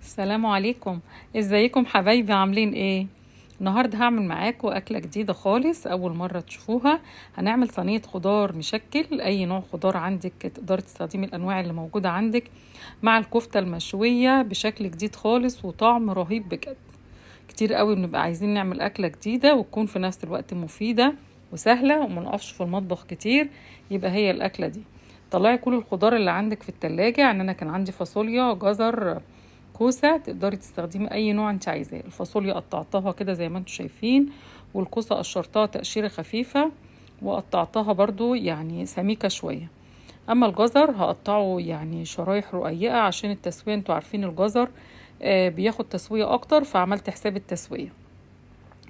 السلام عليكم. ازيكم حبايبي، عاملين ايه؟ النهارده هعمل معاكم اكله جديده خالص، اول مره تشوفوها. هنعمل صينيه خضار مشكل، اي نوع خضار عندك تقدري تستخدمي الانواع اللي موجوده عندك، مع الكفته المشويه بشكل جديد خالص وطعم رهيب بجد. كتير قوي بنبقى عايزين نعمل اكله جديده وتكون في نفس الوقت مفيده وسهله وما نقفش في المطبخ كتير، يبقى هي الاكله دي. طلعي كل الخضار اللي عندك في التلاجة، يعني انا كان عندي فاصوليا، جزر، كوسة. تقدري تستخدمي اي نوع انت عايزاه. الفاصوليا قطعتها كده زي ما انتم شايفين، والكوسة قشرتها تقشيرة خفيفة وقطعتها برضو يعني سميكة شوية. اما الجزر هقطعه يعني شرايح رقيقة عشان التسوية، انتوا عارفين الجزر بياخد تسوية اكتر، فعملت حساب التسوية.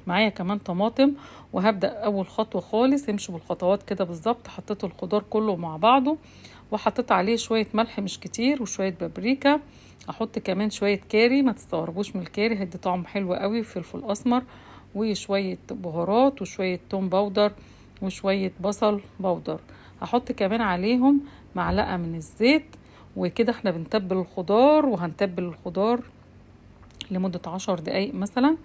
معايا كمان طماطم، وهبدأ اول خطوة خالص امشي بالخطوات كده بالظبط. حطيت الخضار كله مع بعضه، وحطيت عليه شوية ملح مش كتير وشوية بابريكا. احط كمان شوية كاري، ما تستغربوش من الكاري، هيدي طعم حلو قوي. فلفل اسمر وشوية بهارات وشوية توم باودر وشوية بصل باودر. هحط كمان عليهم معلقة من الزيت. وكده احنا بنتبل الخضار، وهنتبل الخضار لمدة 10 دقايق مثلا.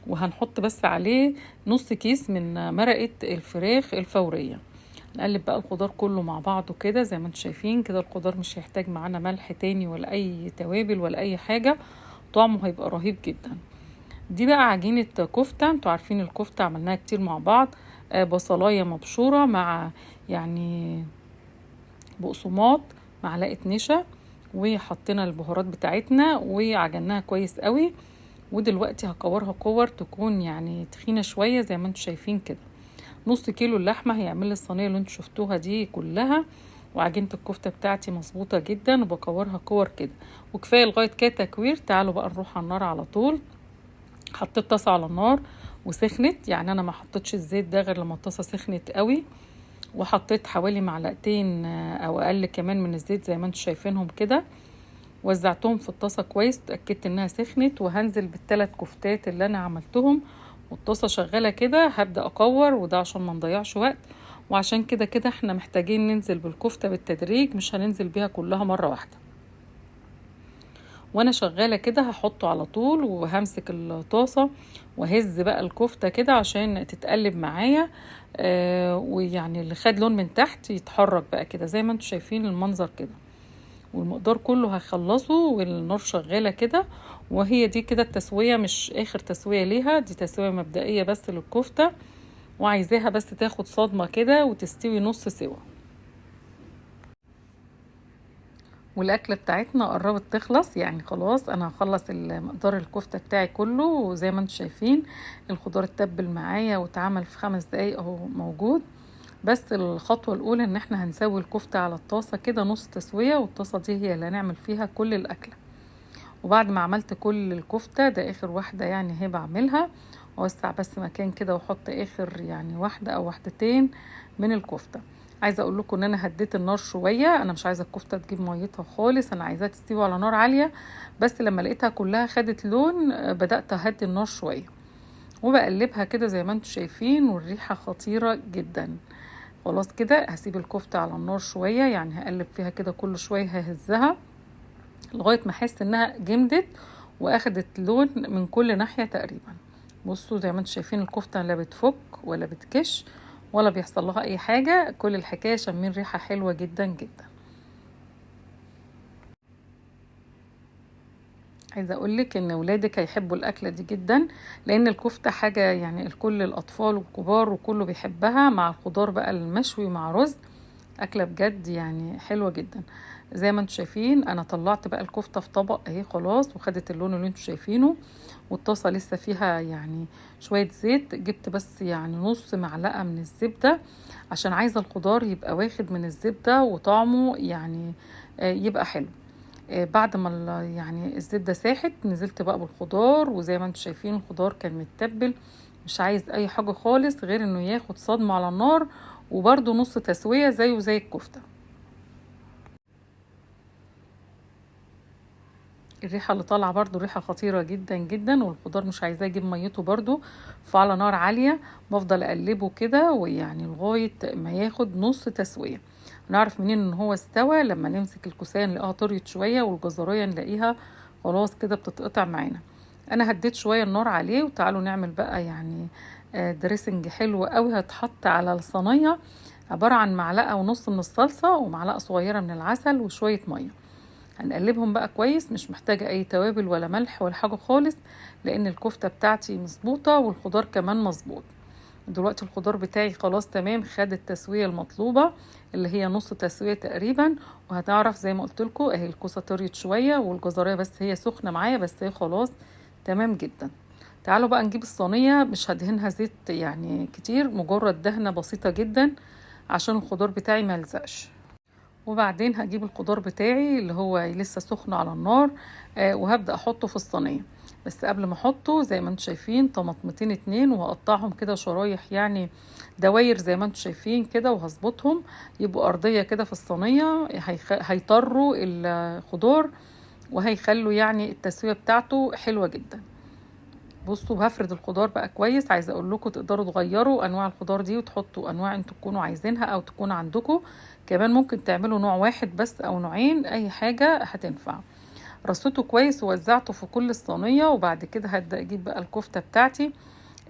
وهنحط بس عليه نص كيس من مرقة الفراخ الفورية. نقلب بقى الخضار كله مع بعضه كده زي ما انتم شايفين كده. الخضار مش هيحتاج معانا ملح تاني ولا اي توابل ولا اي حاجة، طعمه هيبقى رهيب جدا. دي بقى عجينة كفتة، انتوا عارفين الكفتة عملناها كتير مع بعض. بصلاية مبشورة مع يعني بقسماط، معلقة نشا، وحطينا البهارات بتاعتنا وعجناها كويس قوي. ودلوقتي هكورها كور تكون يعني تخينة شوية زي ما انتوا شايفين كده. نص كيلو اللحمة هيعمل لي الصينية اللي انتوا شفتوها دي كلها. وعجينة الكفتة بتاعتي مظبوطة جدا، وبكورها كور كده. وكفاية لغاية كده تكوير. تعالوا بقى نروح على النار على طول. حطيت طاسة على النار وسخنت، يعني انا ما حطيتش الزيت ده غير لما الطاسة سخنت قوي. وحطيت حوالي معلقتين او اقل كمان من الزيت زي ما انتوا شايفينهم كده. وزعتهم في الطاسة كويس، اتأكدت انها سخنت، وهنزل بالثلاث كفتات اللي انا عملتهم والطاسة شغالة كده. هبدأ اكور، وده عشان ما نضيعش وقت، وعشان كده كده احنا محتاجين ننزل بالكفتة بالتدريج، مش هننزل بيها كلها مرة واحدة. وانا شغالة كده هحطه على طول، وهمسك الطاسة وهز بقى الكفتة كده عشان تتقلب معايا. ويعني اللي خد لون من تحت يتحرك بقى كده زي ما انتوا شايفين المنظر كده. والمقدار كله هخلصه والنار شغالة كده. وهي دي كده التسوية، مش اخر تسوية ليها، دي تسوية مبدئية بس للكفتة، وعايزاها بس تاخد صدمة كده وتستوي نص سوا. والاكله بتاعتنا قربت تخلص، يعني خلاص انا هخلص مقدار الكفته بتاعي كله. وزي ما انتم شايفين الخضار اتبل معايا واتعمل في 5 دقايق اهو موجود. بس الخطوه الاولى ان احنا هنسوي الكفته على الطاسه كده نص تسويه، والطاسه دي هي اللي هنعمل فيها كل الاكله. وبعد ما عملت كل الكفته، ده اخر واحده يعني هي بعملها، اوسع بس مكان كده واحط اخر يعني واحده او واحدتين من الكفته. عايزه اقول لكم ان انا هديت النار شويه، انا مش عايزه الكفته تجيب ميتها خالص، انا عايزاها تستوي على نار عاليه. بس لما لقيتها كلها خدت لون بدات اهدي النار شويه، وبقلبها كده زي ما انتم شايفين، والريحه خطيره جدا. خلاص كده هسيب الكفته على النار شويه، يعني هقلب فيها كده كل شويه، ههزها لغايه ما احس انها جمدت واخدت لون من كل ناحيه تقريبا. بصوا زي ما انتم شايفين الكفته لا بتفك ولا بتكش ولا بيحصل لها اي حاجه، كل الحكايه شامين ريحه حلوه جدا جدا. عايزه اقولك ان ولادك هيحبوا الاكله دي جدا، لان الكفته حاجه يعني الكل، الاطفال والكبار وكله بيحبها، مع الخضار بقى المشوي مع رز. اكله بجد يعني حلوه جدا. زي ما انتم شايفين انا طلعت بقى الكفته في طبق اهي خلاص، وخدت اللون اللي انتم شايفينه. والطاسه لسه فيها يعني شويه زيت، جبت بس يعني نص معلقه من الزبده عشان عايزه الخضار يبقى واخد من الزبده وطعمه يعني يبقى حلو. بعد ما يعني الزبده ساحت، نزلت بقى بالخضار، وزي ما انتم شايفين الخضار كان متبل، مش عايز اي حاجه خالص غير انه ياخد صدمه على النار، وبرده نص تسويه زيه زي الكفته. الريحه اللي طالعه برده ريحه خطيره جدا جدا، والخضار مش عايزاه يجيب ميته برده. فعلى نار عاليه بفضل اقلبه كده، ويعني لغايه ما ياخد نص تسويه. نعرف منين ان هو استوى؟ لما نمسك الكوسان نلاقيها طريت شويه، والجزريه نلاقيها خلاص كده بتتقطع معانا. انا هديت شوية النار عليه، وتعالوا نعمل بقى يعني دريسنج حلو قوي هتحط على الصينية، عبارة عن معلقة ونص من الصلصة ومعلقة صغيرة من العسل وشوية مية. هنقلبهم بقى كويس، مش محتاجة اي توابل ولا ملح ولا حاجة خالص، لان الكفتة بتاعتي مظبوطة والخضار كمان مظبوط. دلوقتي الخضار بتاعي خلاص تمام، خد التسوية المطلوبة اللي هي نص تسوية تقريبا. وهتعرف زي ما قلت لكم اهي الكوسة طريت شوية والجزرية بس هي سخنة معايا، بس هي خلاص تمام جدا. تعالوا بقى نجيب الصينية، مش هدهنها زيت يعني كتير، مجرد دهنة بسيطة جدا عشان الخضار بتاعي ما يلزقش. وبعدين هجيب الخضار بتاعي اللي هو لسه سخن على النار، وهبدأ احطه في الصينية. بس قبل ما احطه زي ما انتم شايفين طماطمتين اتنين، وهقطعهم كده شرايح يعني دواير زي ما انتم شايفين كده، وهظبطهم يبقوا ارضية كده في الصينية، هيطروا الخضار وهيخلوا يعني التسوية بتاعته حلوة جدا. بصوا هفرد الخضار بقى كويس. عايزه اقول لكم تقدروا تغيروا انواع الخضار دي وتحطوا انواع انتوا تكونوا عايزينها او تكون عندكم، كمان ممكن تعملوا نوع واحد بس او نوعين، اي حاجه هتنفع. رصيته كويس ووزعته في كل الصينيه، وبعد كده هبدا اجيب بقى الكفته بتاعتي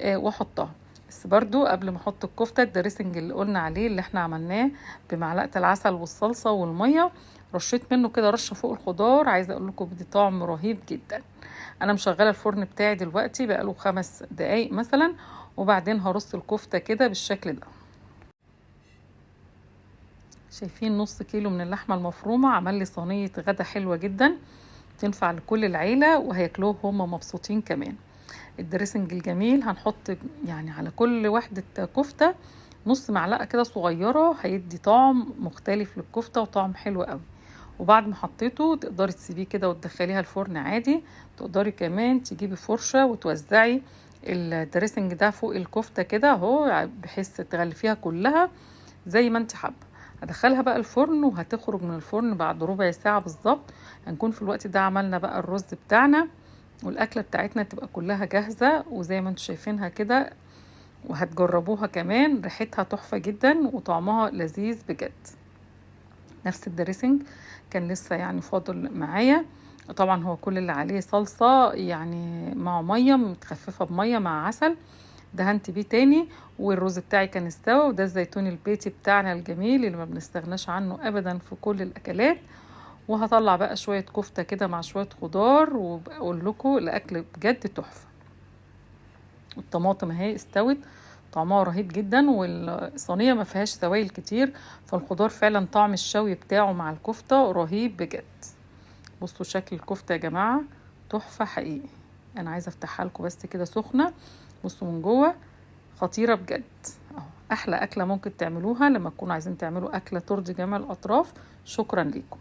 واحطها. بس برضو قبل ما احط الكفته، الدريسنج اللي قلنا عليه اللي احنا عملناه بمعلقه العسل والصلصه والميه، رشيت منه كده رشه فوق الخضار. عايزه اقول لكم بدي طعم رهيب جدا. انا مشغله الفرن بتاعي دلوقتي بقاله 5 دقايق مثلا، وبعدين هرص الكفته كده بالشكل ده. شايفين نص كيلو من اللحمه المفرومه عمل لي صينيه غدا حلوه جدا، تنفع لكل العيله وهياكلوه هم مبسوطين كمان. الدريسنج الجميل هنحط يعني على كل وحده كفته نص معلقه كده صغيره، هيدي طعم مختلف للكفته وطعم حلو قوي. وبعد ما حطيته تقدري تسيبيه كده وتدخليها الفرن عادي. تقدري كمان تجيبي فرشة وتوزعي الدريسنج ده فوق الكفتة كده اهو، بحيث تغلفيها كلها زي ما انت حابة. هدخلها بقى الفرن وهتخرج من الفرن بعد ربع ساعة بالظبط. هنكون في الوقت ده عملنا بقى الرز بتاعنا، والأكلة بتاعتنا تبقى كلها جاهزة وزي ما انتم شايفينها كده. وهتجربوها كمان، ريحتها تحفة جدا وطعمها لذيذ بجد. نفس الدريسنج كان لسه يعني فاضل معايا. طبعا هو كل اللي عليه صلصة يعني مع مية متخففة بمية مع عسل، دهنت بيه تاني. والرز بتاعي كان استوى، وده الزيتون البيتي بتاعنا الجميل اللي ما بنستغناش عنه ابدا في كل الاكلات. وهطلع بقى شوية كفتة كده مع شوية خضار، وبقول لكم الاكل بجد تحفة. الطماطم اهي استوت، طعمها رهيب جدا، والصينيه ما فيهاش سوائل كتير، فالخضار فعلا طعم الشوي بتاعه مع الكفته رهيب بجد. بصوا شكل الكفته يا جماعه تحفه حقيقي. انا عايزه افتحها لكم بس كده سخنه، بصوا من جوه خطيره بجد. اهو احلى اكله ممكن تعملوها لما تكونوا عايزين تعملوا اكله ترضي جميع الاطراف. شكرا لكم.